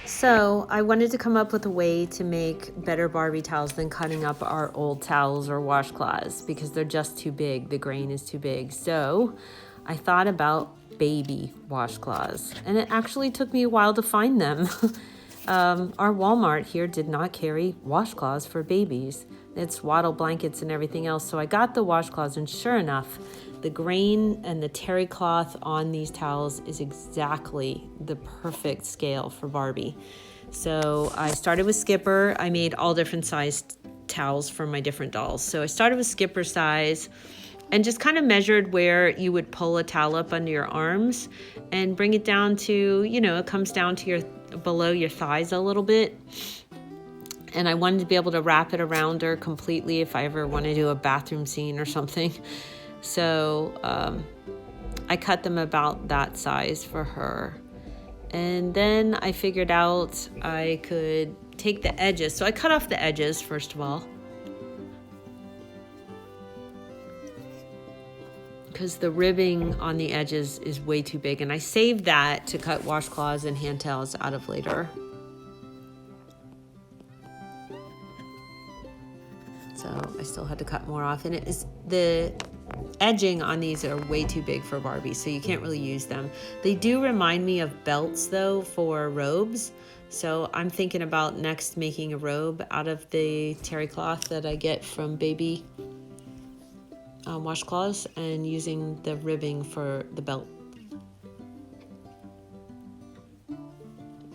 So I wanted to come up with a way to make better Barbie towels than cutting up our old towels or washcloths because they're just too big. The grain is too big. So I thought about baby washcloths, and it actually took me a while to find them. Our Walmart here did not carry washcloths for babies. It's swaddle blankets and everything else. So I got the washcloths, and sure enough, the grain and the terry cloth on these towels is exactly the perfect scale for Barbie. So I started with Skipper. I made all different sized towels for my different dolls. So I started with Skipper size and just kind of measured where you would pull a towel up under your arms and bring it down to, it comes down to below your thighs a little bit. And I wanted to be able to wrap it around her completely if I ever want to do a bathroom scene or something. So I cut them about that size for her. And then I figured out I could take the edges. So I cut off the edges, first of all, because the ribbing on the edges is way too big. And I saved that to cut washcloths and hand towels out of later. So I still had to cut more off. And the edging on these are way too big for Barbie, so you can't really use them. They do remind me of belts, though, for robes. So I'm thinking about next making a robe out of the terry cloth that I get from baby washcloths and using the ribbing for the belt.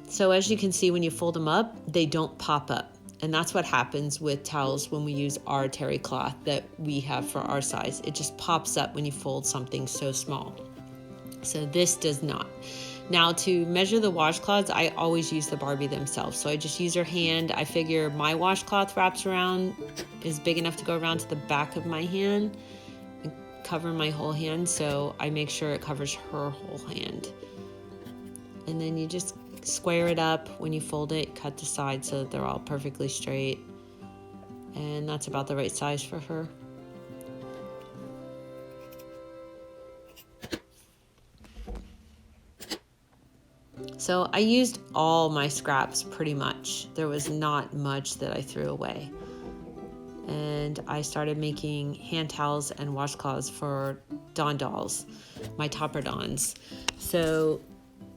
So as you can see, when you fold them up, they don't pop up. And that's what happens with towels when we use our terry cloth that we have for our size. It just pops up when you fold something so small. So this does not. Now to measure the washcloths, I always use the Barbie themselves. So I just use her hand. I figure my washcloth is big enough to go around to the back of my hand and cover my whole hand. So I make sure it covers her whole hand. And then you just square it up when you fold it, cut the sides so that they're all perfectly straight. And that's about the right size for her. So I used all my scraps pretty much. There was not much that I threw away. And I started making hand towels and washcloths for Dawn dolls, my topper Dawns. So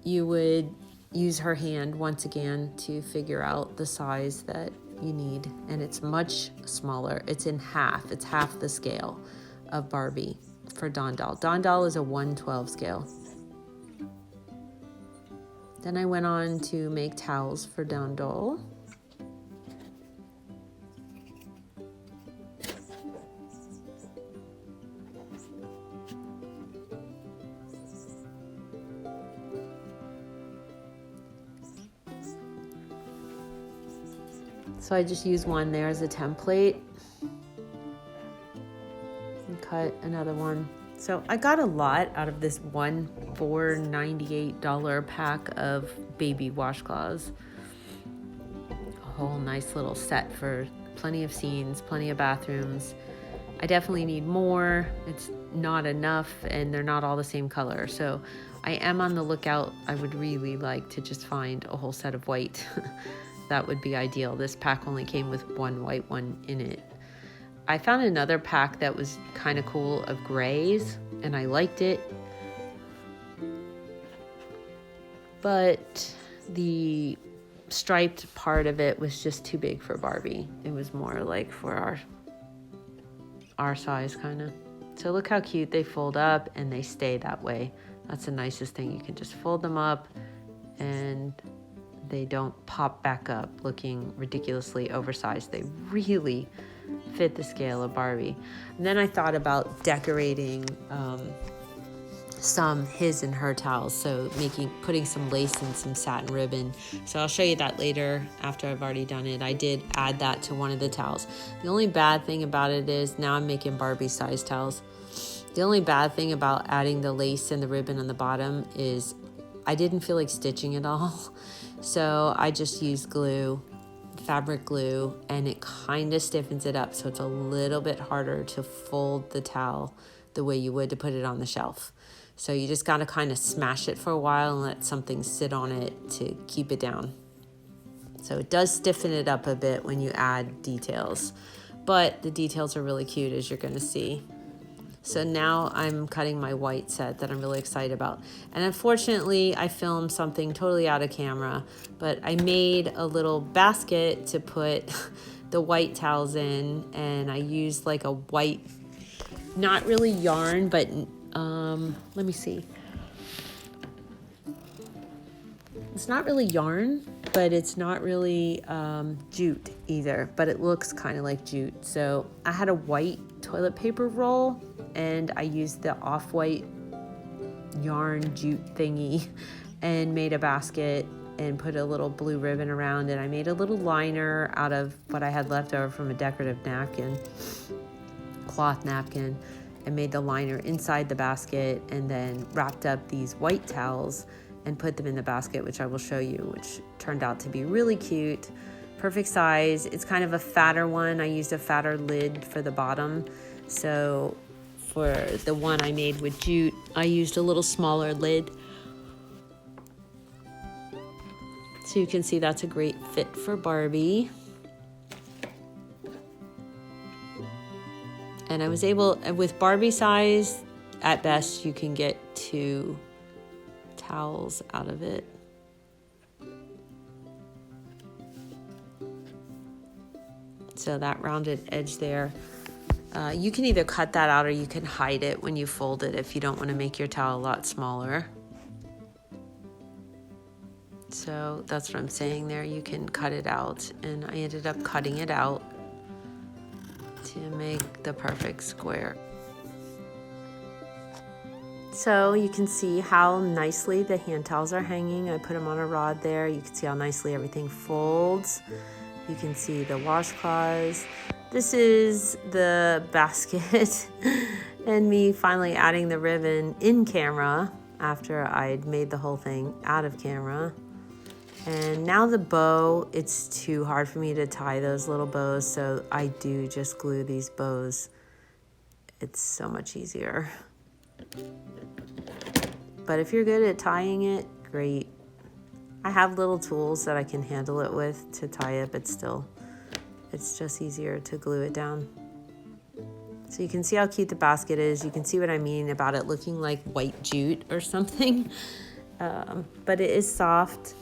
you would use her hand once again to figure out the size that you need. And it's much smaller. It's in half. It's half the scale of Barbie for Dawn doll. Dawn doll is a 1/12 scale. Then I went on to make towels for Dawn doll. So I just use one there as a template and cut another one. So I got a lot out of this one $4.98 pack of baby washcloths. A whole nice little set for plenty of scenes, plenty of bathrooms. I definitely need more. It's not enough and they're not all the same color. So I am on the lookout. I would really like to just find a whole set of white. That would be ideal. This pack only came with one white one in it. I found another pack that was kind of cool of grays, and I liked it. But the striped part of it was just too big for Barbie. It was more like for our size, kind of. So look how cute they fold up, and they stay that way. That's the nicest thing. You can just fold them up, and they don't pop back up looking ridiculously oversized. They really fit the scale of Barbie. And then I thought about decorating some his and her towels. So putting some lace and some satin ribbon. So I'll show you that later after I've already done it. I did add that to one of the towels. The only bad thing about it is now I'm making Barbie size towels. The only bad thing about adding the lace and the ribbon on the bottom is I didn't feel like stitching it all. So I just used glue, fabric glue, and it kind of stiffens it up. So it's a little bit harder to fold the towel the way you would to put it on the shelf. So you just got to kind of smash it for a while and let something sit on it to keep it down. So it does stiffen it up a bit when you add details, but the details are really cute, as you're gonna see. So now I'm cutting my white set that I'm really excited about. And unfortunately, I filmed something totally out of camera, but I made a little basket to put the white towels in, and I used like a white, not really yarn, but let me see. It's not really yarn, but it's not really jute either, but it looks kind of like jute. So I had a white toilet paper roll, and I used the off-white yarn jute thingy and made a basket and put a little blue ribbon around it. I made a little liner out of what I had left over from a decorative napkin, cloth napkin, and made the liner inside the basket, and then wrapped up these white towels and put them in the basket, which I will show you, which turned out to be really cute. Perfect size. It's kind of a fatter one. I used a fatter lid for the bottom. So for the one I made with jute, I used a little smaller lid. So you can see that's a great fit for Barbie. And I was able, with Barbie size, at best you can get 2 towels out of it. So that rounded edge there. You can either cut that out or you can hide it when you fold it if you don't want to make your towel a lot smaller. So that's what I'm saying there. You can cut it out, and I ended up cutting it out to make the perfect square. So you can see how nicely the hand towels are hanging. I put them on a rod there. You can see how nicely everything folds. You can see the washcloths. This is the basket and me finally adding the ribbon in camera after I'd made the whole thing out of camera. And now the bow, it's too hard for me to tie those little bows, so I do just glue these bows. It's so much easier. But if you're good at tying it, great. I have little tools that I can handle it with to tie it, but still, it's just easier to glue it down. So you can see how cute the basket is. You can see what I mean about it looking like white jute or something. But it is soft,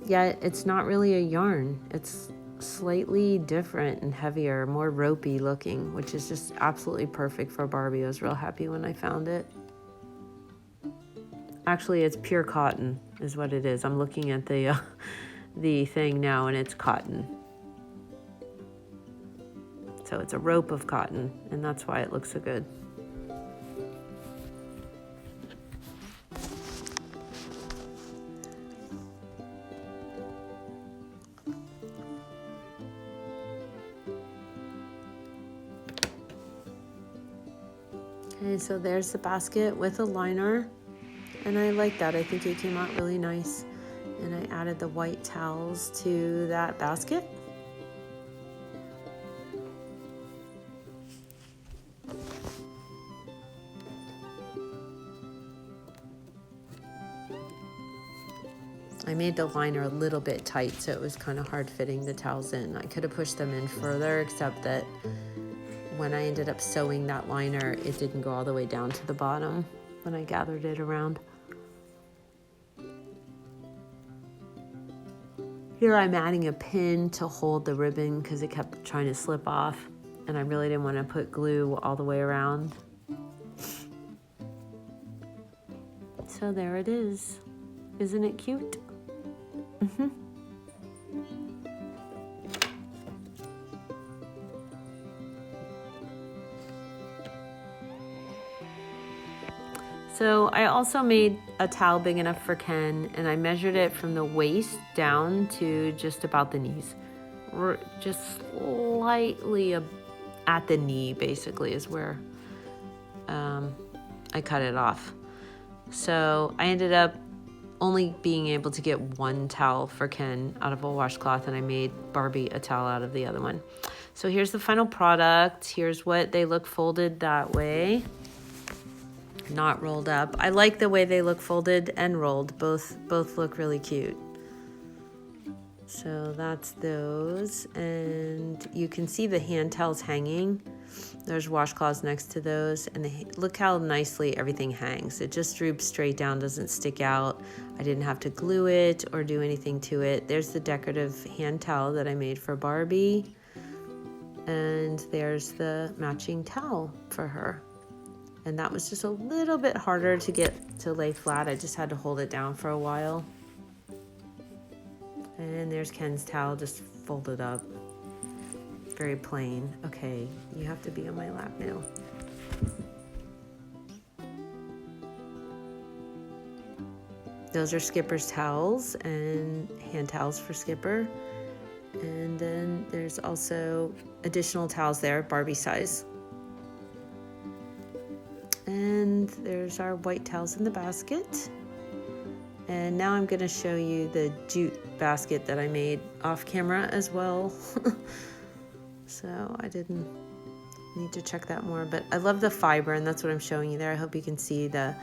yet it's not really a yarn. It's slightly different and heavier, more ropey looking, which is just absolutely perfect for Barbie. I was real happy when I found it. Actually, it's pure cotton is what it is. I'm looking at the thing now, and it's cotton. So it's a rope of cotton, and that's why it looks so good. Okay, so there's the basket with a liner. And I like that. I think it came out really nice. And I added the white towels to that basket. I made the liner a little bit tight, so it was kind of hard fitting the towels in. I could have pushed them in further, except that when I ended up sewing that liner, it didn't go all the way down to the bottom when I gathered it around. Here I'm adding a pin to hold the ribbon because it kept trying to slip off, and I really didn't want to put glue all the way around. So there it is. Isn't it cute? So I also made a towel big enough for Ken, and I measured it from the waist down to just about the knees. Just slightly at the knee, basically, is where I cut it off. So I ended up only being able to get one towel for Ken out of a washcloth, and I made Barbie a towel out of the other one. So here's the final product. Here's what they look folded that way. Not rolled up. I like the way they look folded and rolled. Both look really cute. So that's those, and you can see the hand towels hanging. There's washcloths next to those, and look how nicely everything hangs. It just droops straight down, doesn't stick out. I didn't have to glue it or do anything to it. There's the decorative hand towel that I made for Barbie, and there's the matching towel for her. And that was just a little bit harder to get to lay flat. I just had to hold it down for a while. And there's Ken's towel just folded up. Very plain. Okay, you have to be on my lap now. Those are Skipper's towels and hand towels for Skipper. And then there's also additional towels there, Barbie size. And there's our white towels in the basket. And now I'm going to show you the jute basket that I made off camera as well. So I didn't need to check that more, but I love the fiber, and that's what I'm showing you there. I hope you can see the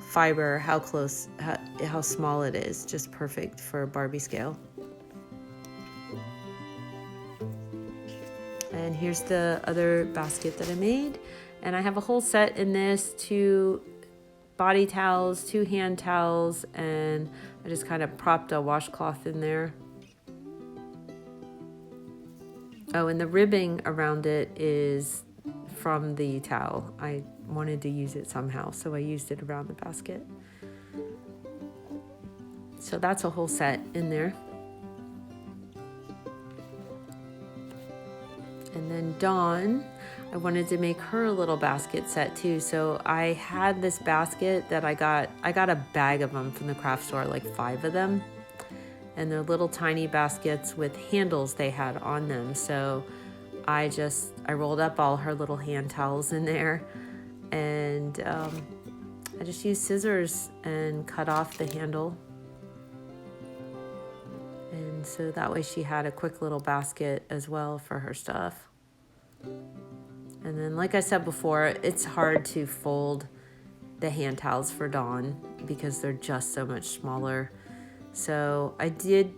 fiber, how small it is. Just perfect for Barbie scale. And here's the other basket that I made. And I have a whole set in this, 2 body towels, 2 hand towels, and I just kind of propped a washcloth in there. Oh, and the ribbing around it is from the towel. I wanted to use it somehow, so I used it around the basket. So that's a whole set in there. And then Dawn, I wanted to make her a little basket set too. So I had this basket that I got a bag of them from the craft store, like 5 of them. And they're little tiny baskets with handles they had on them. So I rolled up all her little hand towels in there, and I just used scissors and cut off the handle. And so that way she had a quick little basket as well for her stuff. And then, like I said before, it's hard to fold the hand towels for Dawn because they're just so much smaller. So I did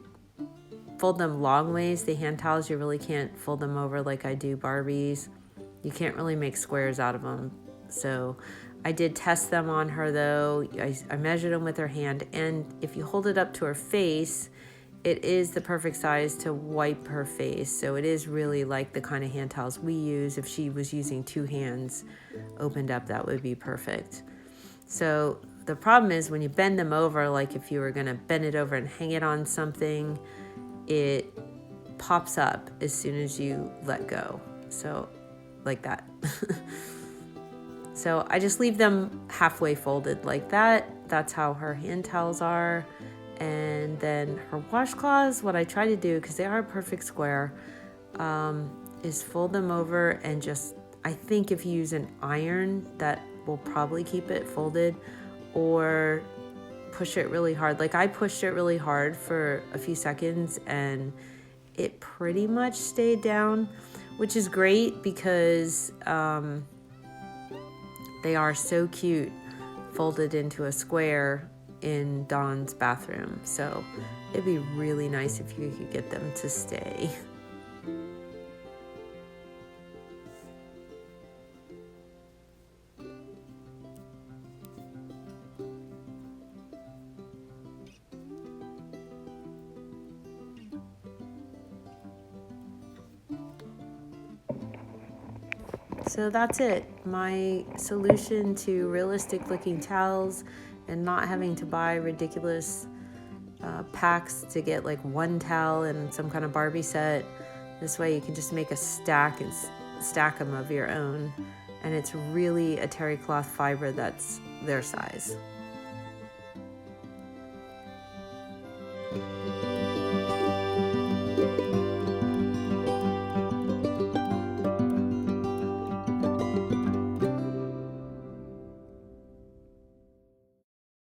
fold them long ways. The hand towels, you really can't fold them over like I do Barbies. You can't really make squares out of them. So I did test them on her though. I measured them with her hand, and if you hold it up to her face, it is the perfect size to wipe her face. So it is really like the kind of hand towels we use. If she was using 2 hands opened up, that would be perfect. So the problem is when you bend them over, like if you were gonna bend it over and hang it on something, it pops up as soon as you let go. So like that. So I just leave them halfway folded like that. That's how her hand towels are. And then her washcloths, what I try to do, because they are a perfect square, is fold them over and just, I think if you use an iron, that will probably keep it folded, or push it really hard. Like I pushed it really hard for a few seconds and it pretty much stayed down, which is great because they are so cute folded into a square in Dawn's bathroom. So it'd be really nice if you could get them to stay. So that's it. My solution to realistic looking towels and not having to buy ridiculous packs to get like 1 towel and some kind of Barbie set. This way you can just make a stack and stack them of your own. And it's really a terry cloth fiber that's their size.